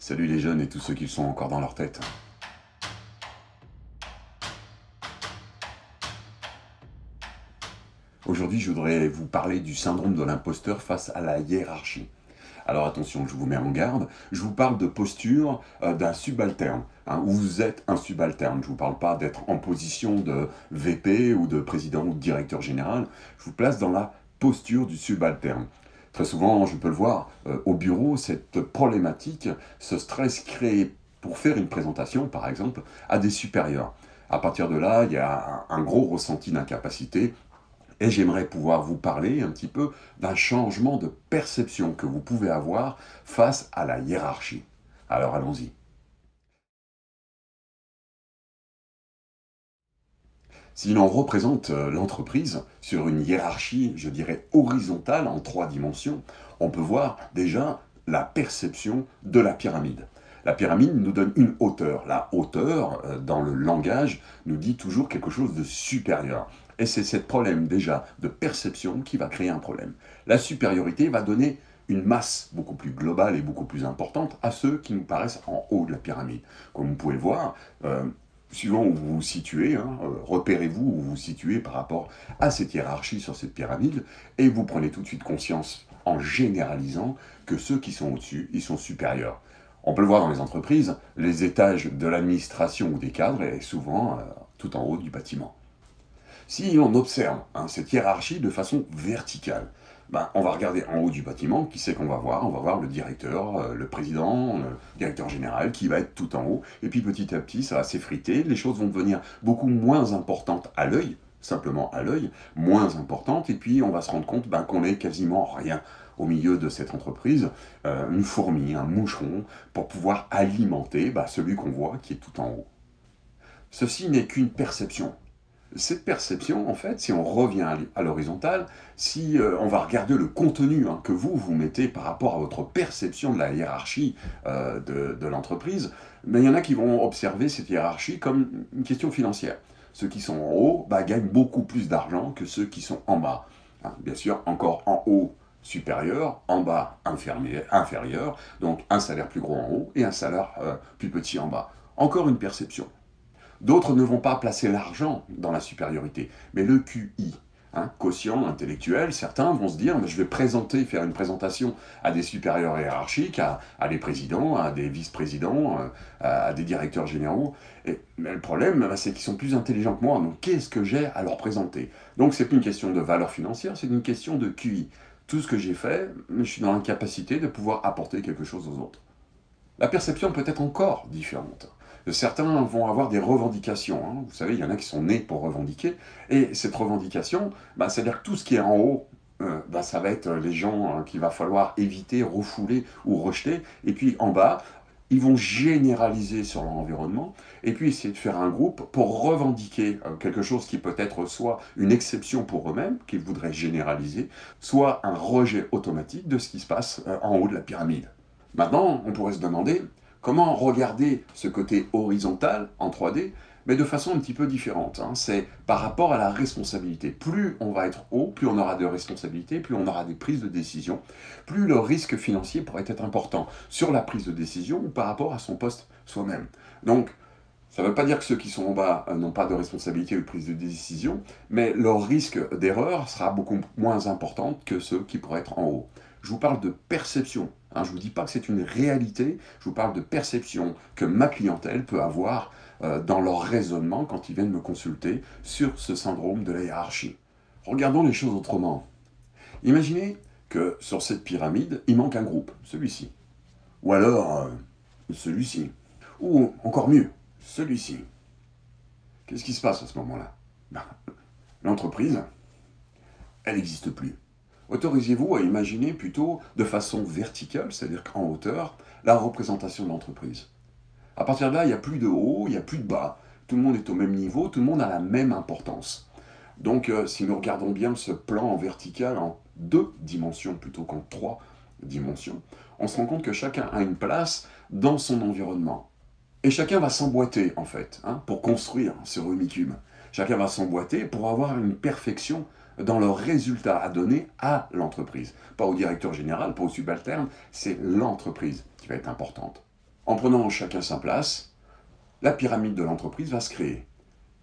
Salut les jeunes et tous ceux qui sont encore dans leur tête. Aujourd'hui, je voudrais vous parler du syndrome de l'imposteur face à la hiérarchie. Alors attention, je vous mets en garde, je vous parle de posture d'un subalterne, où vous êtes un subalterne. Je ne vous parle pas d'être en position de VP ou de président ou de directeur général, je vous place dans la posture du subalterne. Très souvent, je peux le voir au bureau, cette problématique, ce stress créé pour faire une présentation, par exemple, à des supérieurs. À partir de là, il y a un gros ressenti d'incapacité. Et j'aimerais pouvoir vous parler un petit peu d'un changement de perception que vous pouvez avoir face à la hiérarchie. Alors allons-y. Si l'on représente l'entreprise sur une hiérarchie, je dirais horizontale en 3 dimensions, on peut voir déjà la perception de la pyramide. La pyramide nous donne une hauteur. La hauteur, dans le langage, nous dit toujours quelque chose de supérieur. Et c'est ce problème déjà de perception qui va créer un problème. La supériorité va donner une masse beaucoup plus globale et beaucoup plus importante à ceux qui nous paraissent en haut de la pyramide. Comme vous pouvez le voir, suivant où vous vous situez, repérez-vous où vous vous situez par rapport à cette hiérarchie sur cette pyramide, et vous prenez tout de suite conscience, en généralisant, que ceux qui sont au-dessus, ils sont supérieurs. On peut le voir dans les entreprises, les étages de l'administration ou des cadres est souvent tout en haut du bâtiment. Si on observe cette hiérarchie de façon verticale, on va regarder en haut du bâtiment, qui c'est qu'on va voir? On va voir le directeur, le président, le directeur général, qui va être tout en haut. Et puis petit à petit, ça va s'effriter, les choses vont devenir beaucoup moins importantes à l'œil, simplement à l'œil, moins importantes, et puis on va se rendre compte qu'on n'est quasiment rien au milieu de cette entreprise, une fourmi, un moucheron, pour pouvoir alimenter celui qu'on voit qui est tout en haut. Ceci n'est qu'une perception. Cette perception, en fait, si on revient à l'horizontale, si on va regarder le contenu que vous mettez par rapport à votre perception de la hiérarchie de l'entreprise, il y en a qui vont observer cette hiérarchie comme une question financière. Ceux qui sont en haut gagnent beaucoup plus d'argent que ceux qui sont en bas. Bien sûr, encore en haut, supérieur, en bas, inférieur, donc un salaire plus gros en haut et un salaire plus petit en bas. Encore une perception. D'autres ne vont pas placer l'argent dans la supériorité, mais le QI, quotient intellectuel. Certains vont se dire, je vais faire une présentation à des supérieurs hiérarchiques, à des présidents, à des vice-présidents, à des directeurs généraux. Mais le problème, c'est qu'ils sont plus intelligents que moi, donc qu'est-ce que j'ai à leur présenter? Donc c'est plus une question de valeur financière, c'est une question de QI. Tout ce que j'ai fait, je suis dans l'incapacité de pouvoir apporter quelque chose aux autres. La perception peut être encore différente. Certains vont avoir des revendications. Vous savez, il y en a qui sont nés pour revendiquer. Et cette revendication, c'est-à-dire que tout ce qui est en haut, ça va être les gens qu'il va falloir éviter, refouler ou rejeter. Et puis en bas, ils vont généraliser sur leur environnement et puis essayer de faire un groupe pour revendiquer quelque chose qui peut être soit une exception pour eux-mêmes, qu'ils voudraient généraliser, soit un rejet automatique de ce qui se passe en haut de la pyramide. Maintenant, on pourrait se demander comment regarder ce côté horizontal en 3D, mais de façon un petit peu différente. C'est par rapport à la responsabilité. Plus on va être haut, plus on aura de responsabilités, plus on aura des prises de décision, plus le risque financier pourrait être important sur la prise de décision ou par rapport à son poste soi-même. Donc, ça ne veut pas dire que ceux qui sont en bas n'ont pas de responsabilité ou de prise de décision, mais leur risque d'erreur sera beaucoup moins important que ceux qui pourraient être en haut. Je vous parle de perception. Je ne vous dis pas que c'est une réalité, je vous parle de perception que ma clientèle peut avoir dans leur raisonnement quand ils viennent me consulter sur ce syndrome de la hiérarchie. Regardons les choses autrement. Imaginez que sur cette pyramide, il manque un groupe, celui-ci. Ou alors celui-ci. Ou encore mieux, celui-ci. Qu'est-ce qui se passe à ce moment-là? L'entreprise, elle n'existe plus. Autorisez-vous à imaginer plutôt de façon verticale, c'est-à-dire qu'en hauteur, la représentation de l'entreprise. À partir de là, il n'y a plus de haut, il n'y a plus de bas. Tout le monde est au même niveau, tout le monde a la même importance. Donc, si nous regardons bien ce plan en vertical en 2 dimensions plutôt qu'en 3 dimensions, on se rend compte que chacun a une place dans son environnement. Et chacun va s'emboîter, en fait, pour construire ce Rubik's Cube. Chacun va s'emboîter pour avoir une perfection dans le résultat à donner à l'entreprise. Pas au directeur général, pas au subalterne, c'est l'entreprise qui va être importante. En prenant chacun sa place, la pyramide de l'entreprise va se créer.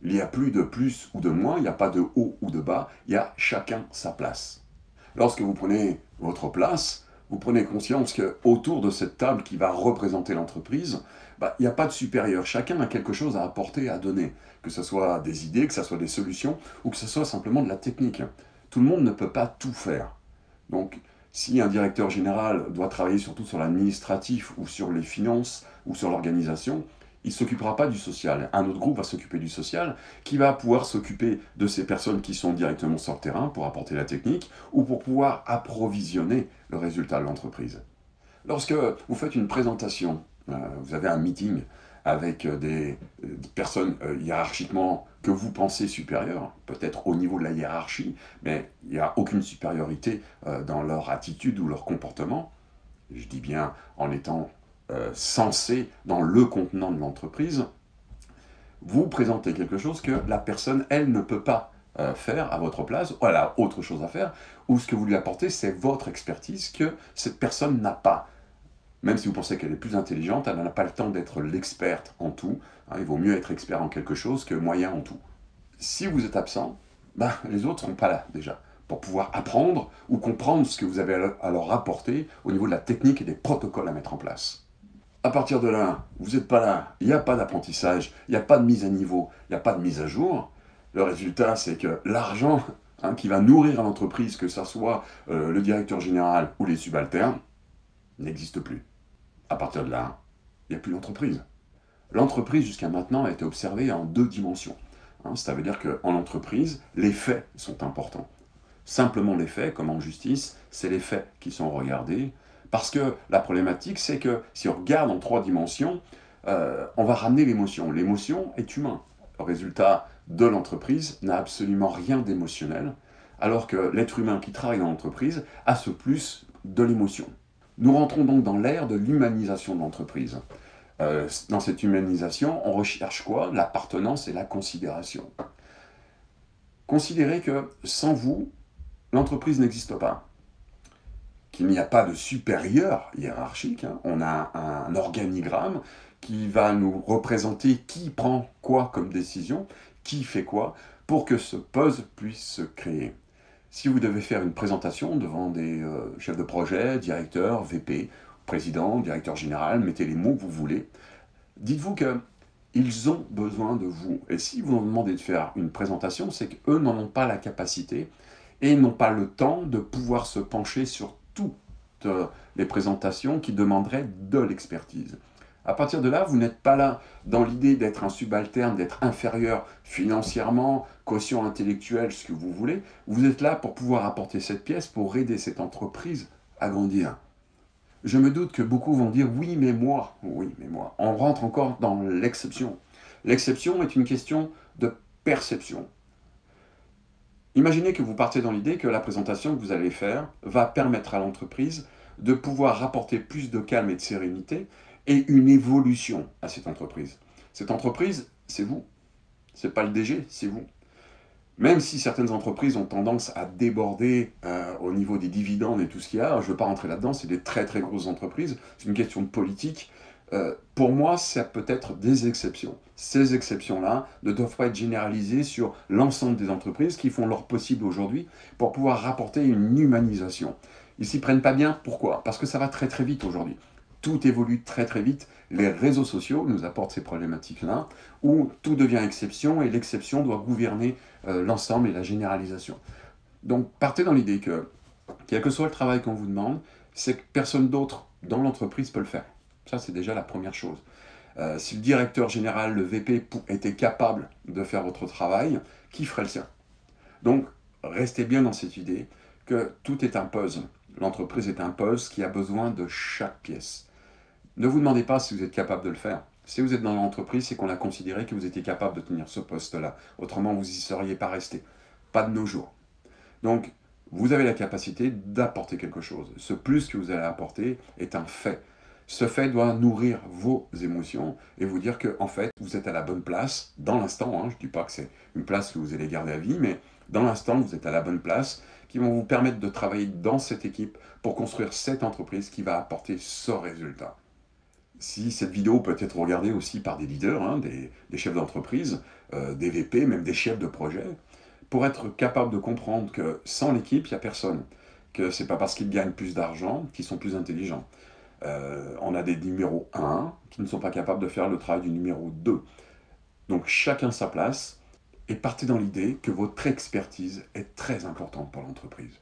Il n'y a plus de plus ou de moins, il n'y a pas de haut ou de bas, il y a chacun sa place. Lorsque vous prenez votre place, vous prenez conscience qu'autour de cette table qui va représenter l'entreprise, il n'y a pas de supérieur. Chacun a quelque chose à apporter, à donner. Que ce soit des idées, que ce soit des solutions, ou que ce soit simplement de la technique. Tout le monde ne peut pas tout faire. Donc, si un directeur général doit travailler surtout sur l'administratif, ou sur les finances, ou sur l'organisation, il ne s'occupera pas du social. Un autre groupe va s'occuper du social, qui va pouvoir s'occuper de ces personnes qui sont directement sur le terrain pour apporter la technique, ou pour pouvoir approvisionner le résultat de l'entreprise. Lorsque vous faites une présentation, vous avez un meeting avec des personnes hiérarchiquement que vous pensez supérieures, peut-être au niveau de la hiérarchie, mais il n'y a aucune supériorité dans leur attitude ou leur comportement. Je dis bien en étant censé dans le contenant de l'entreprise. Vous présentez quelque chose que la personne, elle, ne peut pas faire à votre place, ou elle a autre chose à faire, ou ce que vous lui apportez, c'est votre expertise que cette personne n'a pas. Même si vous pensez qu'elle est plus intelligente, elle n'a pas le temps d'être l'experte en tout. Il vaut mieux être expert en quelque chose que moyen en tout. Si vous êtes absent, les autres ne seront pas là déjà, pour pouvoir apprendre ou comprendre ce que vous avez à leur apporter au niveau de la technique et des protocoles à mettre en place. À partir de là, vous n'êtes pas là, il n'y a pas d'apprentissage, il n'y a pas de mise à niveau, il n'y a pas de mise à jour. Le résultat, c'est que l'argent qui va nourrir l'entreprise, que ce soit le directeur général ou les subalternes, n'existe plus. À partir de là, il n'y a plus d'entreprise. L'entreprise, jusqu'à maintenant, a été observée en 2 dimensions. Ça veut dire qu'en entreprise, les faits sont importants. Simplement les faits, comme en justice, c'est les faits qui sont regardés. Parce que la problématique, c'est que si on regarde en 3 dimensions, on va ramener l'émotion. L'émotion est humain. Le résultat de l'entreprise n'a absolument rien d'émotionnel, alors que l'être humain qui travaille dans l'entreprise a ce plus de l'émotion. Nous rentrons donc dans l'ère de l'humanisation de l'entreprise. Dans cette humanisation, on recherche quoi? L'appartenance et la considération. Considérez que sans vous, l'entreprise n'existe pas. Qu'il n'y a pas de supérieur hiérarchique. On a un organigramme qui va nous représenter qui prend quoi comme décision, qui fait quoi, pour que ce puzzle puisse se créer. Si vous devez faire une présentation devant des chefs de projet, directeurs, VP, président, directeur général, mettez les mots que vous voulez, dites-vous qu'ils ont besoin de vous. Et si vous leur demandez de faire une présentation, c'est qu'eux n'en ont pas la capacité et n'ont pas le temps de pouvoir se pencher sur toutes les présentations qui demanderaient de l'expertise. À partir de là, vous n'êtes pas là dans l'idée d'être un subalterne, d'être inférieur financièrement, quotient intellectuel, ce que vous voulez. Vous êtes là pour pouvoir apporter cette pièce, pour aider cette entreprise à grandir. Je me doute que beaucoup vont dire « oui, mais moi ». Oui, mais moi. On rentre encore dans l'exception. L'exception est une question de perception. Imaginez que vous partez dans l'idée que la présentation que vous allez faire va permettre à l'entreprise de pouvoir apporter plus de calme et de sérénité et une évolution à cette entreprise. Cette entreprise, c'est vous. C'est pas le DG, c'est vous. Même si certaines entreprises ont tendance à déborder au niveau des dividendes et tout ce qu'il y a, je ne veux pas rentrer là-dedans, c'est des très très grosses entreprises, c'est une question de politique. Pour moi, ça peut être des exceptions. Ces exceptions-là ne doivent pas être généralisées sur l'ensemble des entreprises qui font leur possible aujourd'hui pour pouvoir rapporter une humanisation. Ils s'y prennent pas bien, pourquoi? Parce que ça va très très vite aujourd'hui. Tout évolue très très vite. Les réseaux sociaux nous apportent ces problématiques-là, où tout devient exception et l'exception doit gouverner l'ensemble et la généralisation. Donc partez dans l'idée que, quel que soit le travail qu'on vous demande, c'est que personne d'autre dans l'entreprise peut le faire. Ça, c'est déjà la première chose. Si le directeur général, le VP, était capable de faire votre travail, qui ferait le sien? Donc, restez bien dans cette idée que tout est un puzzle. L'entreprise est un puzzle qui a besoin de chaque pièce. Ne vous demandez pas si vous êtes capable de le faire. Si vous êtes dans l'entreprise, c'est qu'on a considéré que vous étiez capable de tenir ce poste-là. Autrement, vous n'y seriez pas resté. Pas de nos jours. Donc, vous avez la capacité d'apporter quelque chose. Ce plus que vous allez apporter est un fait. Ce fait doit nourrir vos émotions et vous dire que, en fait, vous êtes à la bonne place, dans l'instant. Je ne dis pas que c'est une place que vous allez garder à vie, mais dans l'instant, vous êtes à la bonne place, qui vont vous permettre de travailler dans cette équipe pour construire cette entreprise qui va apporter ce résultat. Si cette vidéo peut être regardée aussi par des leaders, hein, des chefs d'entreprise, des VP, même des chefs de projet, pour être capable de comprendre que sans l'équipe, il n'y a personne. Que c'est pas parce qu'ils gagnent plus d'argent qu'ils sont plus intelligents. On a des numéros 1 qui ne sont pas capables de faire le travail du numéro 2. Donc chacun sa place, et partez dans l'idée que votre expertise est très importante pour l'entreprise.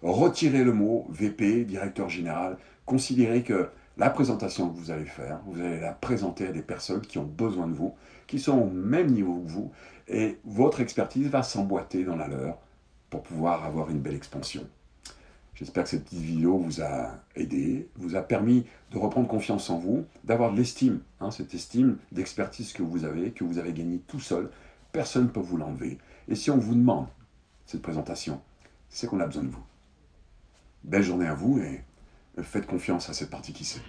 Retirez le mot VP, directeur général, considérez que la présentation que vous allez faire, vous allez la présenter à des personnes qui ont besoin de vous, qui sont au même niveau que vous, et votre expertise va s'emboîter dans la leur pour pouvoir avoir une belle expansion. J'espère que cette petite vidéo vous a aidé, vous a permis de reprendre confiance en vous, d'avoir de l'estime, hein, cette estime d'expertise que vous avez gagnée tout seul. Personne ne peut vous l'enlever. Et si on vous demande cette présentation, c'est qu'on a besoin de vous. Belle journée à vous et faites confiance à cette partie qui sait.